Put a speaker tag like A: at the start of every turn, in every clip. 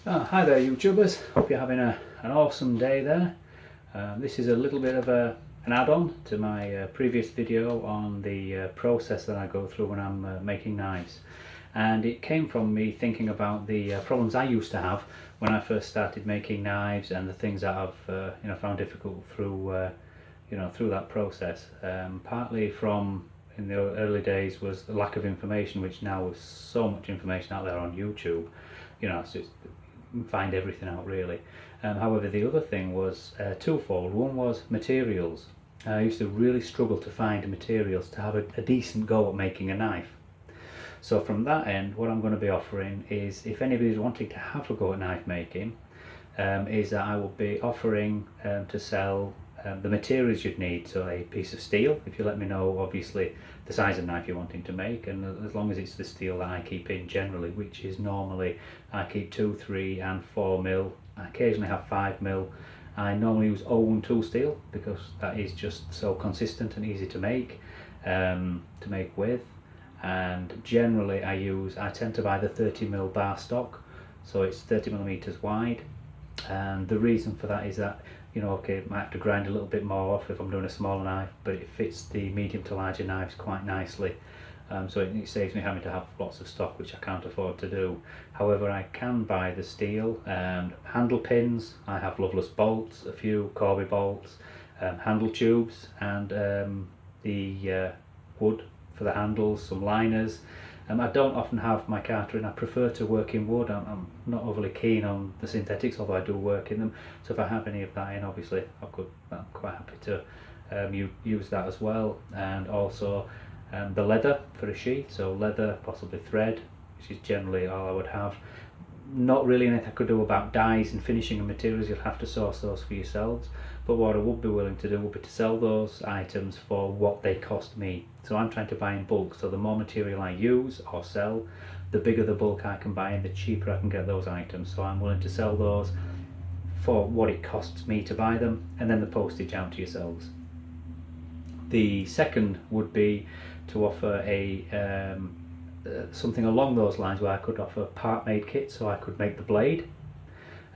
A: Hi there YouTubers, hope you're having an awesome day there. This is a little bit of an add-on to my previous video on the process that I go through when I'm making knives. And it came from me thinking about the problems I used to have when I first started making knives and the things that I've found difficult through through that process. Partly from in the early days was the lack of information, which now with so much information out there on YouTube, it's just find everything out really. However, the other thing was twofold. One was materials. I used to really struggle to find materials to have a decent go at making a knife. So from that end, what I'm going to be offering is, if anybody's wanting to have a go at knife making, is that I will be offering to sell the materials you'd need. So a piece of steel, if you let me know obviously the size of knife you're wanting to make, and as long as it's the steel that I keep in generally, which is normally I keep 2, 3 and 4 mil. I occasionally have 5 mil. I normally use 012 tool steel because that is just so consistent and easy to make with. And generally I tend to buy the 30 mil bar stock, so it's 30 millimeters wide. And the reason for that is that, okay, I might have to grind a little bit more off if I'm doing a smaller knife, but it fits the medium to larger knives quite nicely. So it saves me having to have lots of stock, which I can't afford to do. However, I can buy the steel and handle pins. I have loveless bolts, a few Corby bolts, handle tubes, and the wood for the handles, some liners. I don't often have my carter in. I prefer to work in wood. I'm not overly keen on the synthetics, although I do work in them. So if I have any of that in, obviously I'm quite happy to use that as well. And also the leather for a sheath, so leather, possibly thread, which is generally all I would have. Not really anything I could do about dyes and finishing and materials. You'll have to source those for yourselves, but what I would be willing to do would be to sell those items for what they cost me. So I'm trying to buy in bulk, so the more material I use or sell, the bigger the bulk I can buy and the cheaper I can get those items. So I'm willing to sell those for what it costs me to buy them, and then the postage out to yourselves. The second would be to offer something along those lines, where I could offer part made kits, so I could make the blade,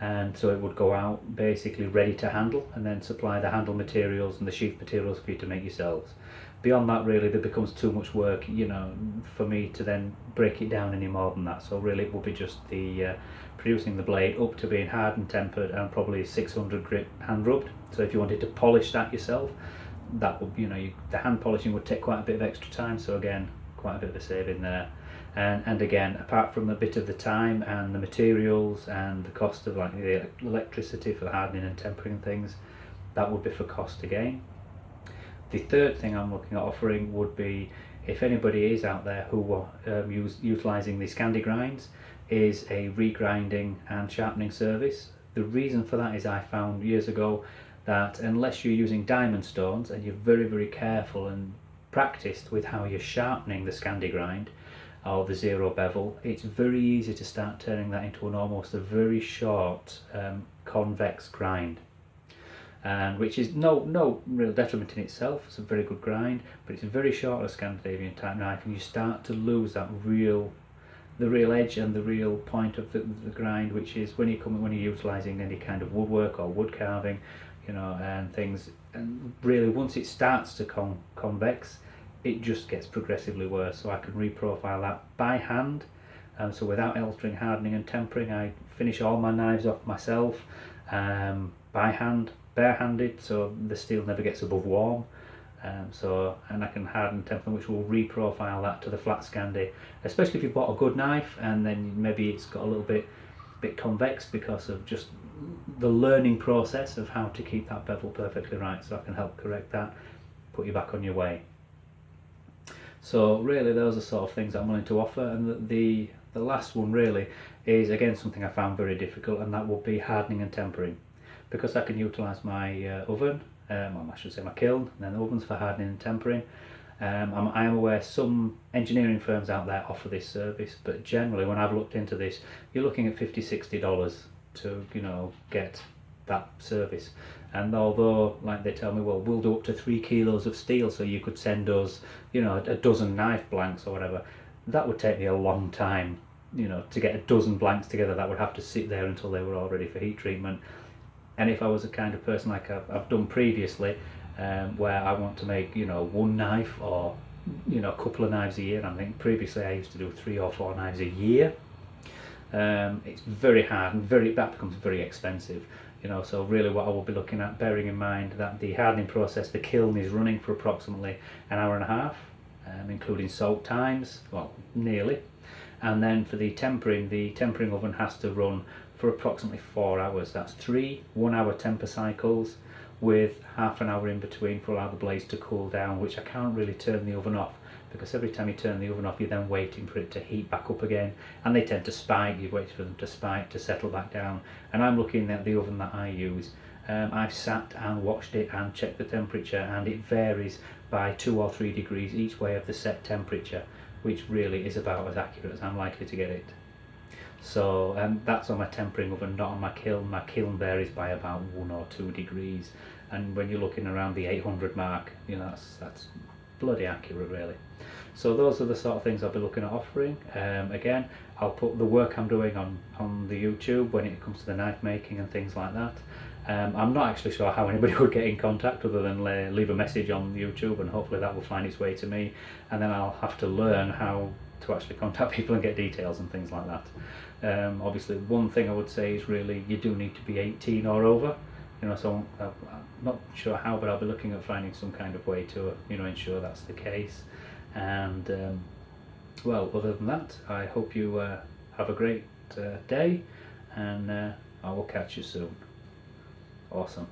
A: and so it would go out basically ready to handle, and then supply the handle materials and the sheath materials for you to make yourselves. Beyond that, really, there becomes too much work, for me to then break it down any more than that. So really it will be just the producing the blade up to being hardened, tempered, and probably 600 grit hand rubbed. So if you wanted to polish that yourself, that would, the hand polishing would take quite a bit of extra time, so again, quite a bit of a saving there. And again, apart from a bit of the time and the materials and the cost of like the electricity for the hardening and tempering things, that would be for cost again. The third thing I'm looking at offering would be, if anybody is out there who are utilising the Scandi grinds, is a regrinding and sharpening service. The reason for that is I found years ago that unless you're using diamond stones and you're very, very careful and practiced with how you're sharpening the Scandi grind or the zero bevel, it's very easy to start turning that into almost a very short convex grind, and which is no real detriment in itself. It's a very good grind, but it's very short a Scandinavian type knife, and you start to lose that the real edge and the real point of the grind, which is when you're utilising any kind of woodwork or wood carving, and things. And really, once it starts to convex, it just gets progressively worse. So I can reprofile that by hand, so without altering hardening and tempering. I finish all my knives off myself by hand, barehanded, so the steel never gets above warm. And I can harden and temper, which will reprofile that to the flat Scandi, especially if you've bought a good knife and then maybe it's got a little bit convex because of just the learning process of how to keep that bevel perfectly right. So I can help correct that, put you back on your way. So really, those are sort of things I'm willing to offer. And the last one really is again something I found very difficult, and that will be hardening and tempering. Because I can utilise my oven, I should say my kiln, and then ovens for hardening and tempering. I am aware some engineering firms out there offer this service, but generally when I've looked into this, you're looking at $50–60 to get that service. And although, like they tell me, well, we'll do up to 3 kilos of steel, so you could send us a dozen knife blanks or whatever, that would take me a long time you know, to get a dozen blanks together that would have to sit there until they were all ready for heat treatment. And if I was a kind of person like I've done previously, where I want to make, you know, one knife or, you know, a couple of knives a year, and I think previously I used to do 3 or 4 knives a year, it's very hard and that becomes very expensive, you know. So really what I will be looking at, bearing in mind that the hardening process, the kiln is running for approximately an hour and a half, including soak times, well, nearly. And then for the tempering oven has to run for approximately 4 hours. That's 3 1-hour temper cycles with half an hour in between for allow the blaze to cool down, which I can't really turn the oven off, because every time you turn the oven off you're then waiting for it to heat back up again, and they tend to spike. You wait for them to spike, to settle back down. And I'm looking at the oven that I use. I've sat and watched it and checked the temperature, and it varies by 2 or 3 degrees each way of the set temperature, which really is about as accurate as I'm likely to get it. So that's on my tempering oven, not on my kiln. My kiln varies by about 1 or 2 degrees, and when you're looking around the 800 mark, you know, that's bloody accurate really. So those are the sort of things I'll be looking at offering. Again, I'll put the work I'm doing on the YouTube when it comes to the knife making and things like that. I'm not actually sure how anybody would get in contact other than leave a message on YouTube, and hopefully that will find its way to me, and then I'll have to learn how to actually contact people and get details and things like that. Obviously one thing I would say is really you do need to be 18 or over, you know, so I'm not sure how, but I'll be looking at finding some kind of way to, you know, ensure that's the case. And well, other than that, I hope you have a great day, and I will catch you soon. Awesome.